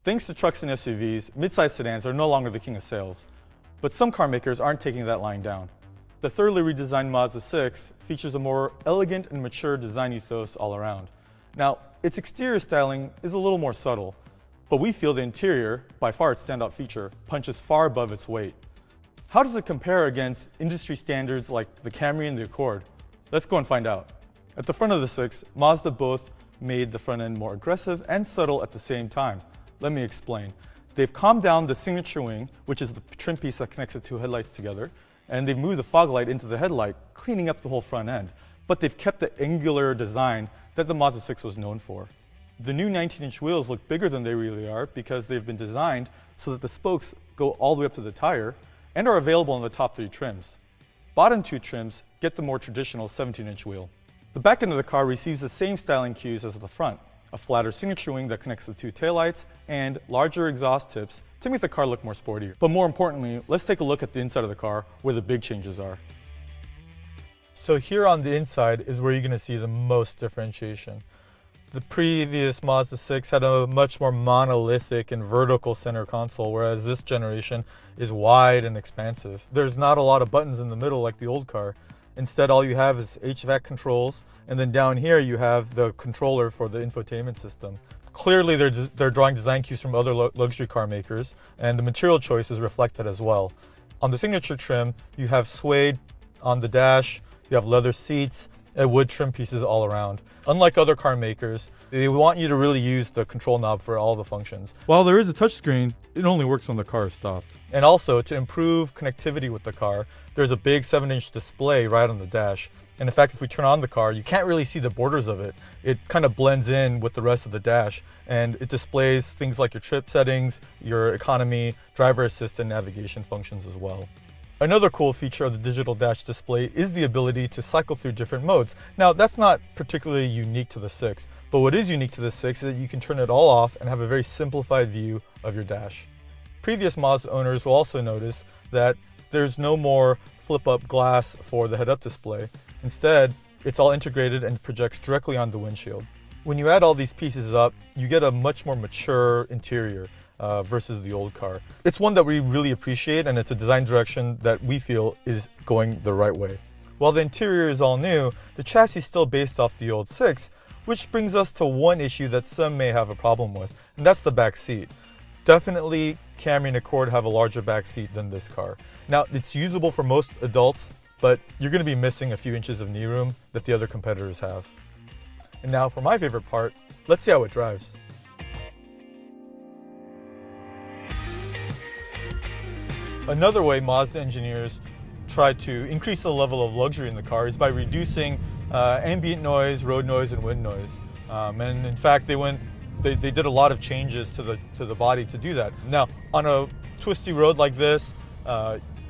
Thanks to trucks and SUVs, midsize sedans are no longer the king of sales. But some car makers aren't taking that line down. The thoroughly redesigned Mazda 6 features a more elegant and mature design ethos all around. Now, its exterior styling is a little more subtle, but we feel the interior, by far its standout feature, punches far above its weight. How does it compare against industry standards like the Camry and the Accord? Let's go and find out. At the front of the 6, Mazda both made the front end more aggressive and subtle at the same time. Let me explain. They've calmed down the signature wing, which is the trim piece that connects the two headlights together, and they've moved the fog light into the headlight, cleaning up the whole front end. But they've kept the angular design that the Mazda 6 was known for. The new 19-inch wheels look bigger than they really are because they've been designed so that the spokes go all the way up to the tire and are available in the top 3 trims. Bottom 2 trims get the more traditional 17-inch wheel. The back end of the car receives the same styling cues as the front, a flatter signature wing that connects the two taillights, and larger exhaust tips to make the car look more sportier. But more importantly, let's take a look at the inside of the car where the big changes are. So here on the inside is where you're going to see the most differentiation. The previous Mazda 6 had a much more monolithic and vertical center console, whereas this generation is wide and expansive. There's not a lot of buttons in the middle like the old car. Instead, all you have is HVAC controls, and then down here you have the controller for the infotainment system. Clearly, they're drawing design cues from other luxury car makers, and the material choice is reflected as well. On the signature trim, you have suede on the dash, you have leather seats, and wood trim pieces all around. Unlike other car makers, they want you to really use the control knob for all the functions. While there is a touchscreen, it only works when the car is stopped. And also, to improve connectivity with the car, there's a big 7-inch display right on the dash. And in fact, if we turn on the car, you can't really see the borders of it. It kind of blends in with the rest of the dash, and it displays things like your trip settings, your economy, driver assist, and navigation functions as well. Another cool feature of the digital dash display is the ability to cycle through different modes. Now, that's not particularly unique to the 6, but what is unique to the 6 is that you can turn it all off and have a very simplified view of your dash. Previous Mazda owners will also notice that there's no more flip-up glass for the head-up display. Instead, it's all integrated and projects directly on the windshield. When you add all these pieces up, you get a much more mature interior versus the old car. It's one that we really appreciate, and it's a design direction that we feel is going the right way. While the interior is all new, the chassis is still based off the old 6, which brings us to one issue that some may have a problem with, and that's the back seat. Definitely, Camry and Accord have a larger back seat than this car. Now, it's usable for most adults, but you're going to be missing a few inches of knee room that the other competitors have. And now for my favorite part, let's see how it drives. Another way Mazda engineers try to increase the level of luxury in the car is by reducing ambient noise, road noise, and wind noise. And in fact, they did a lot of changes to the body to do that. Now, on a twisty road like this,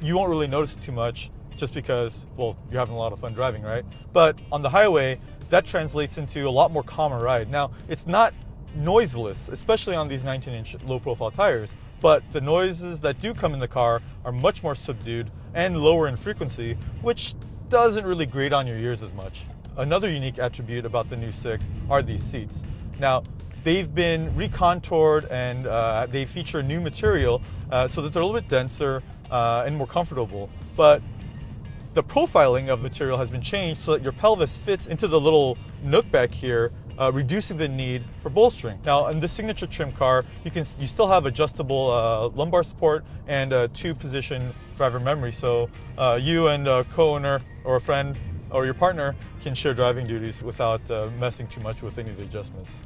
you won't really notice it too much just because, well, you're having a lot of fun driving, right? But on the highway, that translates into a lot more calmer ride. Now, it's not noiseless, especially on these 19-inch low-profile tires, but the noises that do come in the car are much more subdued and lower in frequency, which doesn't really grate on your ears as much. Another unique attribute about the new 6 are these seats. Now, they've been recontoured and they feature new material so that they're a little bit denser and more comfortable. But the profiling of material has been changed so that your pelvis fits into the little nook back here, reducing the need for bolstering. Now, in the signature trim car, you still have adjustable lumbar support and 2-position driver memory, so you and a co-owner or a friend or your partner can share driving duties without messing too much with any of the adjustments.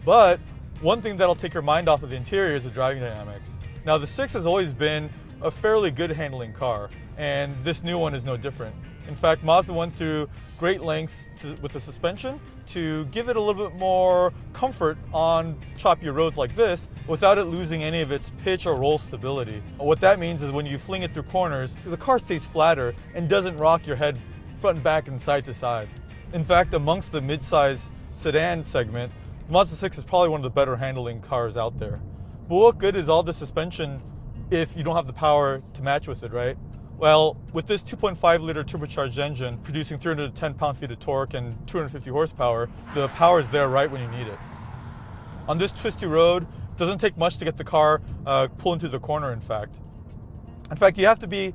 But one thing that'll take your mind off of the interior is the driving dynamics. Now, the 6 has always been a fairly good handling car, and this new one is no different. In fact, Mazda went through great lengths with the suspension to give it a little bit more comfort on choppy roads like this without it losing any of its pitch or roll stability. What that means is when you fling it through corners, the car stays flatter and doesn't rock your head front and back and side to side. In fact, amongst the mid-size sedan segment, the Mazda 6 is probably one of the better handling cars out there. But what good is all the suspension if you don't have the power to match with it, right? Well, with this 2.5-liter turbocharged engine producing 310 pound-feet of torque and 250 horsepower, the power is there right when you need it. On this twisty road, Doesn't take much to get the car pulling through the corner, in fact. You have to be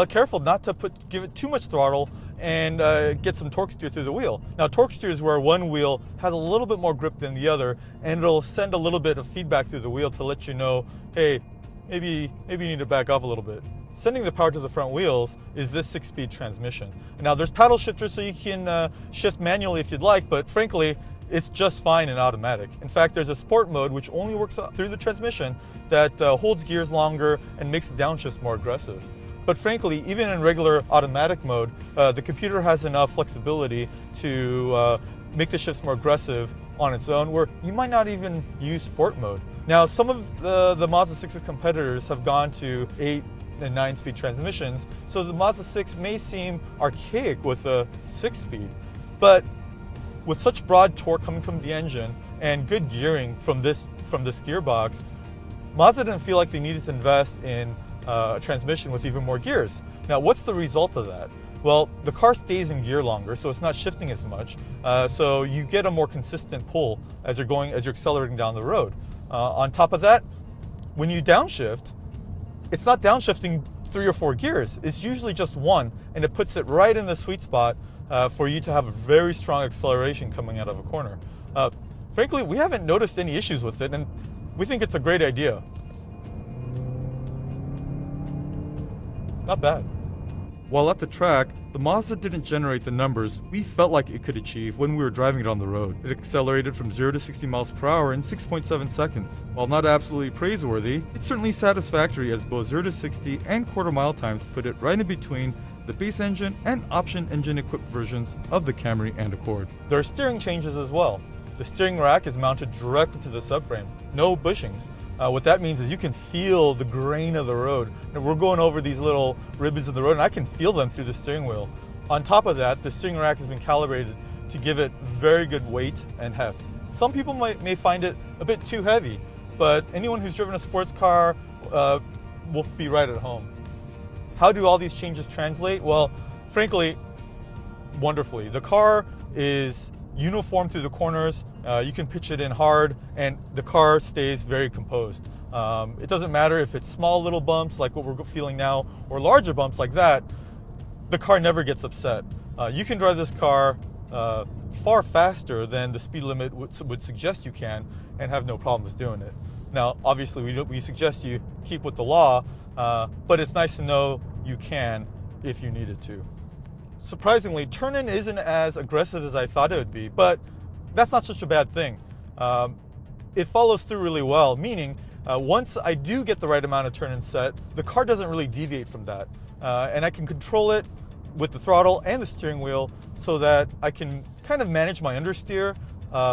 careful not to give it too much throttle and get some torque steer through the wheel. Now, torque steer is where one wheel has a little bit more grip than the other, and it'll send a little bit of feedback through the wheel to let you know, hey, maybe you need to back off a little bit. Sending the power to the front wheels is this 6-speed transmission. Now, there's paddle shifters, so you can shift manually if you'd like, but frankly, it's just fine in automatic. In fact, there's a sport mode which only works through the transmission that holds gears longer and makes the downshifts more aggressive. But frankly, even in regular automatic mode, the computer has enough flexibility to make the shifts more aggressive on its own, where you might not even use sport mode. Now, some of the Mazda 6's competitors have gone to 8 and 9-speed transmissions, so the Mazda 6 may seem archaic with a 6-speed, but with such broad torque coming from the engine and good gearing from this gearbox, Mazda didn't feel like they needed to invest in a transmission with even more gears. Now, what's the result of that? Well, the car stays in gear longer, so it's not shifting as much. So you get a more consistent pull as you're accelerating down the road. On top of that, when you downshift, it's not downshifting 3 or 4 gears. It's usually just one, and it puts it right in the sweet spot for you to have a very strong acceleration coming out of a corner. Frankly, we haven't noticed any issues with it, and we think it's a great idea. Not bad. While at the track, the Mazda didn't generate the numbers we felt like it could achieve when we were driving it on the road. It accelerated from 0 to 60 miles per hour in 6.7 seconds. While not absolutely praiseworthy, it's certainly satisfactory, as both 0 to 60 and quarter-mile times put it right in between the base engine and option engine-equipped versions of the Camry and Accord. There are steering changes as well. The steering rack is mounted directly to the subframe, no bushings. What that means is you can feel the grain of the road. And we're going over these little ribbons of the road, and I can feel them through the steering wheel. On top of that, the steering rack has been calibrated to give it very good weight and heft. Some people may find it a bit too heavy, but anyone who's driven a sports car will be right at home. How do all these changes translate? Well, frankly, wonderfully. The car is uniform through the corners. You can pitch it in hard, and the car stays very composed. It doesn't matter if it's small little bumps like what we're feeling now, or larger bumps like that. The car never gets upset. You can drive this car far faster than the speed limit would suggest you can, and have no problems doing it. Now, obviously, we suggest you keep with the law, but it's nice to know you can if you needed to. Surprisingly, turn-in isn't as aggressive as I thought it would be, but that's not such a bad thing. It follows through really well, meaning once I do get the right amount of turn-in set, the car doesn't really deviate from that. And I can control it with the throttle and the steering wheel so that I can kind of manage my understeer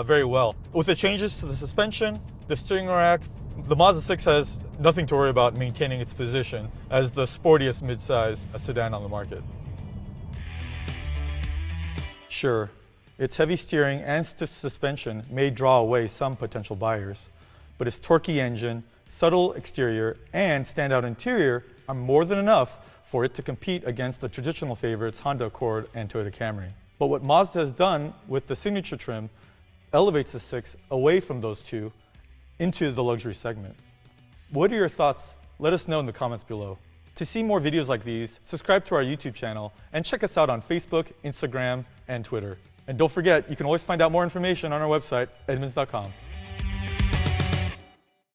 very well. With the changes to the suspension, the steering rack, the Mazda 6 has nothing to worry about maintaining its position as the sportiest midsize sedan on the market. Sure, its heavy steering and suspension may draw away some potential buyers, but its torquey engine, subtle exterior, and standout interior are more than enough for it to compete against the traditional favorites Honda Accord and Toyota Camry. But what Mazda has done with the signature trim elevates the 6 away from those two into the luxury segment. What are your thoughts? Let us know in the comments below. To see more videos like these, subscribe to our YouTube channel and check us out on Facebook, Instagram, and Twitter. And don't forget, you can always find out more information on our website, edmunds.com.